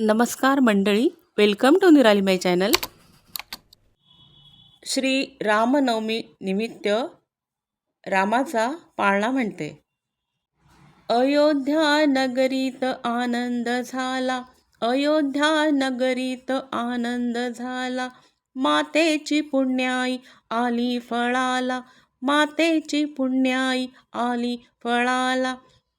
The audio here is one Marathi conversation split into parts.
नमस्कार मंडळी, वेलकम टू निराली माय चॅनल. श्री रामनवमी निमित्त रामाचा पाळणा म्हणते. अयोध्या नगरीत आनंद झाला, अयोध्या नगरीत आनंद झाला. मातेची पुण्याई आली फळाला, मातेची पुण्याई आली फळाला.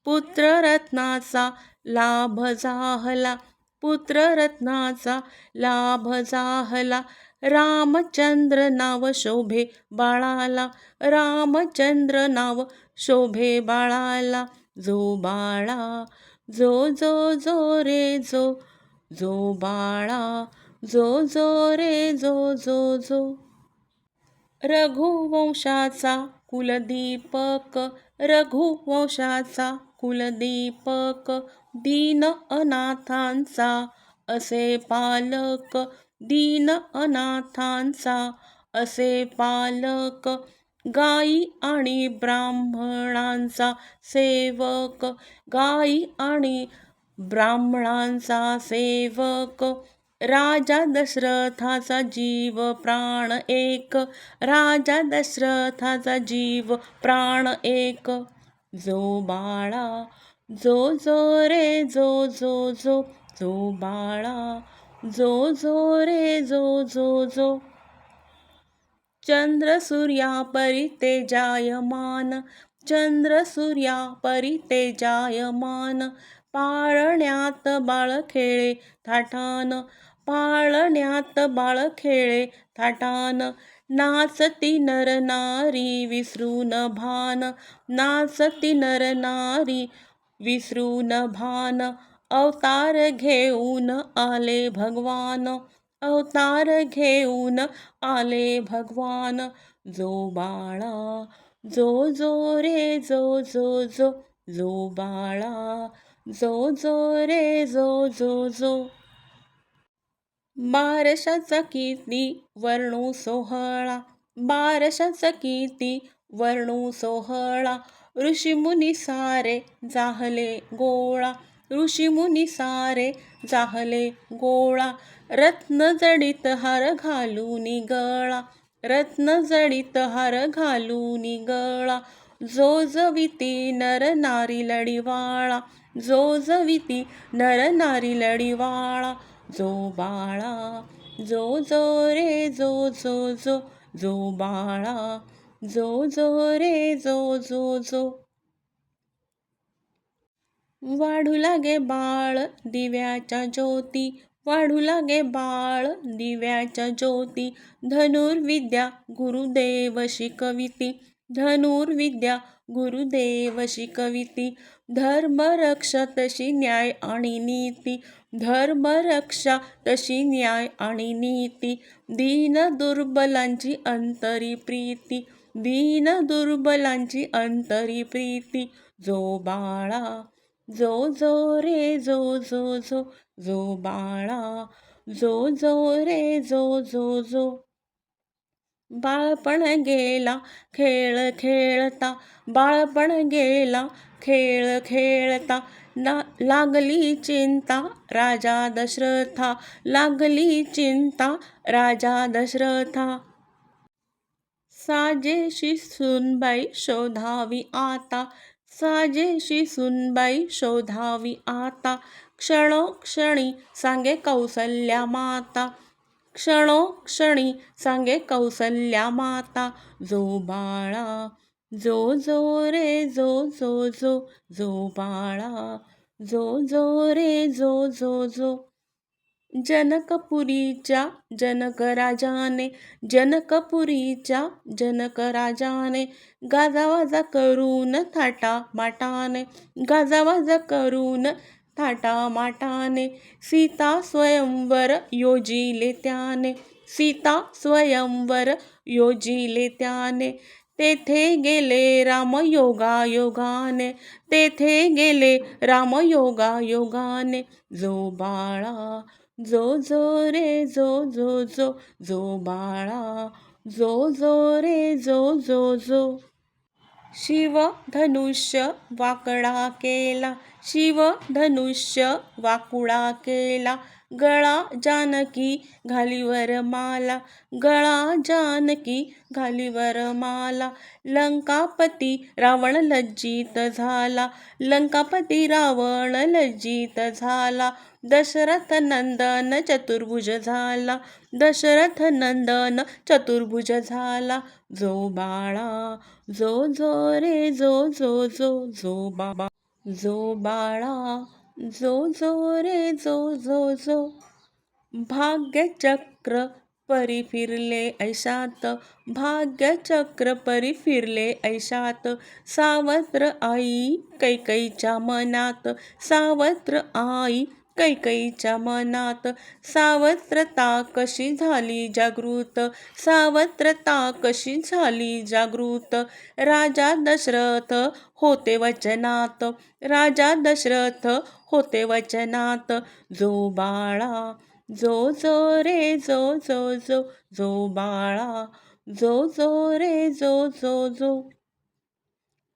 पुत्ररत्नाचा लाभ जाहला, पुत्ररत्नाचा लाभ जाहला. रामचंद्र नाव शोभे बाळाला, रामचंद्र नाव शोभे बाळाला. जो बाळा जो जो जो रे जो, जो बाळा जो जो रे जो जो जो. रघुवंशाचा कुलदीपक, रघुवंशाचा कुलदीपक. दीन अनाथांचा असे पालक, दीन अनाथांचा असे पालक. गाई आणि ब्राह्मणांचा सेवक, गाई आणि ब्राह्मणांचा सेवक. राजा दशरथाचा जीव प्राण एक, राजा दशरथाचा जीव प्राण एक. जो बाळा जो जो रे जो जो जो, जो बाळा जो जो रे जो जो जो. चंद्र सूर्या परी तेजायमान, चंद्र सूर्या परी तेजायमान. पाळण्यात बाळ खेळे थाटान, पाळण्यात बाळ खेळे थाटान. नाचती नर नारी विसरून भान, नाचती नर नारी विसरून भान. अवतार घेऊन आले भगवान, अवतार घेऊन आले भगवान. जो बाळा जो जो रे जो जो जो, जो बाळा जो जो रे जो जो जो. बारशाचा कीर्ती वर्णू सोहळा, बारशाचा कीर्ती वर्णू सोहळा. ऋषीमुनी सारे जाहले गोळा, ऋषीमुनी सारे जाहले गोळा. रत्न जडित हार घालून गळा, रत्न जडित हार घालून गळा. जो जविती नर नारी लढिवाळा, जो जविती नर नारी लढिवाळा. जो बाळा जो जो रे जो जो जो, जो बाळा जो जो रे जो जो जो. वाढू लागे बाळ दिव्याच्या ज्योती, वाढू लागे बाळ दिव्याच्या ज्योती. धनुर्विद्या गुरुदेव शिकविती, धनुर्विद्या गुरुदेव शिकविती. धर्म रक्षा तशी न्याय आणि नीती, धर्म रक्षा तशी न्याय आणि नीती. दीन दुर्बलांची अंतरी प्रीती, दीन दुर्बलांची अंतरी प्रीती. जो बाळा जो जो रे जो जो जो, जो बाळा जो जो रे जो जो जो. बाळपण गेला खेळ खेळता, बाळपण गेला खेळ खेळता. लागली चिंता राजा दशरथा, लागली चिंता राजा दशरथा. साजेशी सुनबाई शोधावी आता, साजेशी सुनबाई शोधावी आता. क्षणोक्षणी सांगे कौसल्या माता, क्षणोक्षणी सांगे कौसल्या माता. जो बाळा जो जो रे जो जो जो, जो बाळा जो जो रे जो जो जो. जनकपुरीच्या जनक राजाने, जनकपुरीच्या जनक राजाने. गाजावाजा करून थाटा माटाने, गाजावाजा करून थाटा माटाने. सीता स्वयंवर योजिले त्याने, सीता स्वयंवर योजिले त्याने. तेथे गेले राम योगा योगाने, तेथे गेले राम योगा योगाने. जो बाळा जो जो रे जो जो जो, जो बाळा जो जो रे जो जो जो. शिव धनुष्य वाकडा केला, शिव धनुष्य वाकुळा केला, गळा जानकी घालीवर माला, गळा जानकी घालीवर माला. लंकापती रावण लज्जित झाला, लंकापती रावण लज्जित झाला. दशरथ नंदन चतुर्भुज झाला, दशरथ नंदन चतुर्भुज झाला. जो बाळा जो जो रे जो जो जो जो बाबा जो बाळा जो जो रे जो जो जो. भाग्यचक्र परी फिरले ऐशात, भाग्यचक्र परी फिरले ऐशात. सावत्र आई कैकईच्या मनात, सावत्र आई कैकईच्या मनात. सावत्रता कशी झाली जागृत, सावत्रता कशी झाली जागृत. राजा दशरथ होते वचनात, राजा दशरथ होते वचनात. जो बाळा जो जो रे जो जो जो जो बाळा जो जो रे जो जो जो.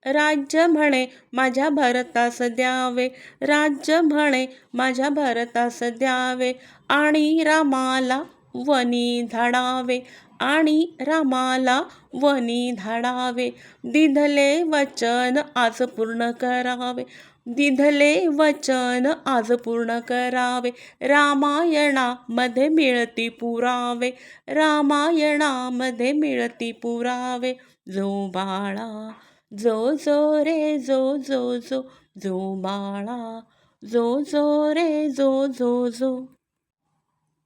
राज्य म्हणे माझ्या भरतास द्यावे, राज्य म्हणे माझ्या भरतास द्यावे. आणि रामाला वनी धाडावे, आणि रामाला वनी धाडावे. दिधले वचन आज पूर्ण करावे, दिधले वचन आज पूर्ण करावे. रामायणामध्ये मिळती पुरावे, रामायणामध्ये मिळती पुरावे. जो बाळा जो जो रे जो जो जो जो बाळा जो जो रे जो जो जो.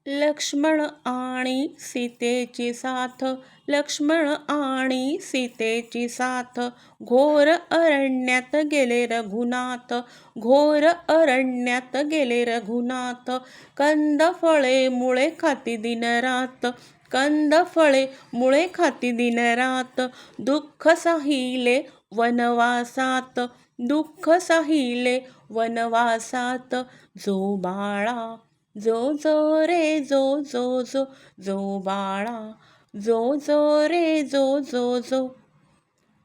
लक्ष्मण आणि सीतेची साथ, लक्ष्मण आणि सीतेची साथ. घोर अरण्यात गेले रघुनाथ, घोर अरण्यात गेले रघुनाथ. कंद फळे मुळे खाती दिनरात, कंद फळे मुळे खाती दिनरात. दुःख साहिले वनवासात, दुःख साहिले वनवासात. जो बाळा जो जो रे जो जो जो जो बाळा जो जो रे जो जो जो.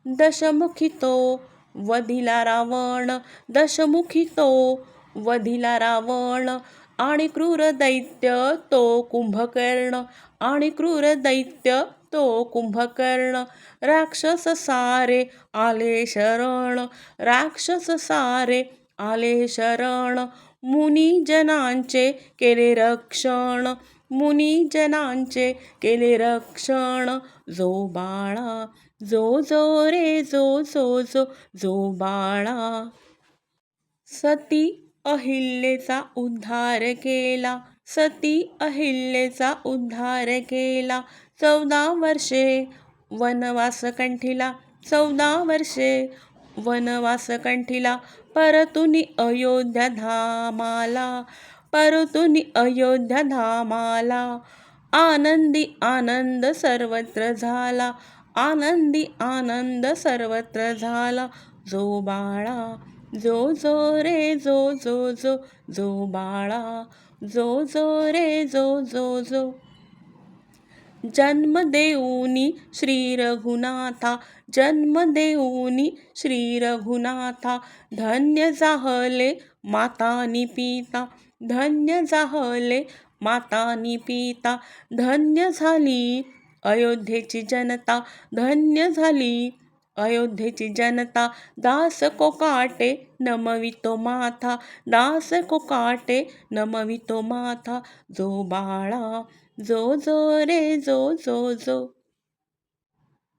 दशमुखी तो वधिला रावण, दशमुखी तो वधिला रावण. आणि क्रूर दैत्य तो कुंभकर्ण, आणि क्रूर दैत्य तो कुंभकर्ण. राक्षस सारे आले शरण, राक्षस सारे आले शरण. मुनिजनांचे केले रक्षण, मुनिजनांचे केले रक्षण. जो बाळा जो जो रे जो जो जो जो बाळा. सती अहिल्येचा उद्धार केला, सती अहिल्येचा उद्धार केला. 14 वर्षे वनवास कंठिला, 14 वर्षे वनवास कंठिला. परतुनी अयोध्या धामाला, परतुनी अयोध्या धामाला. आनंदी आनंद सर्वत्र झाला, आनंदी आनंद सर्वत्र झाला. जो बाळा जो जो रे जो जो जो जो बाळा जो जो रे जो जो जो. जन्म देऊनी श्री रघुनाथा, जन्म देऊनी श्री रघुनाथा. धन्य जाहले मातानी पिता, धन्य जाहले मातानी पिता. धन्य झाली अयोध्येची जनता, धन्य झाली अयोध्येची जनता. दास कोकाटे नमवितो माथा, दास कोकाटे नमवितो माथा. जो बाळा जो जो रे जो जो जो.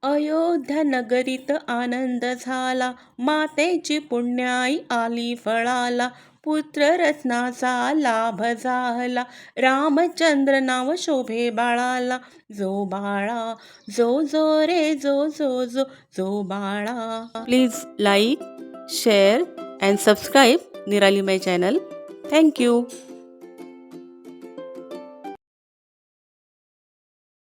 अयोध्या नगरीत आनंद झाला, मातेची पुण्याई आली फळाला. पुत्र रत्नाचा लाभ झाला, रामचंद्र नाव शोभे बाळाला. जो बाळा जो जो रे जो जो जो जो बाळा. Please like, share and subscribe निराली माय चॅनल. थँक्यू.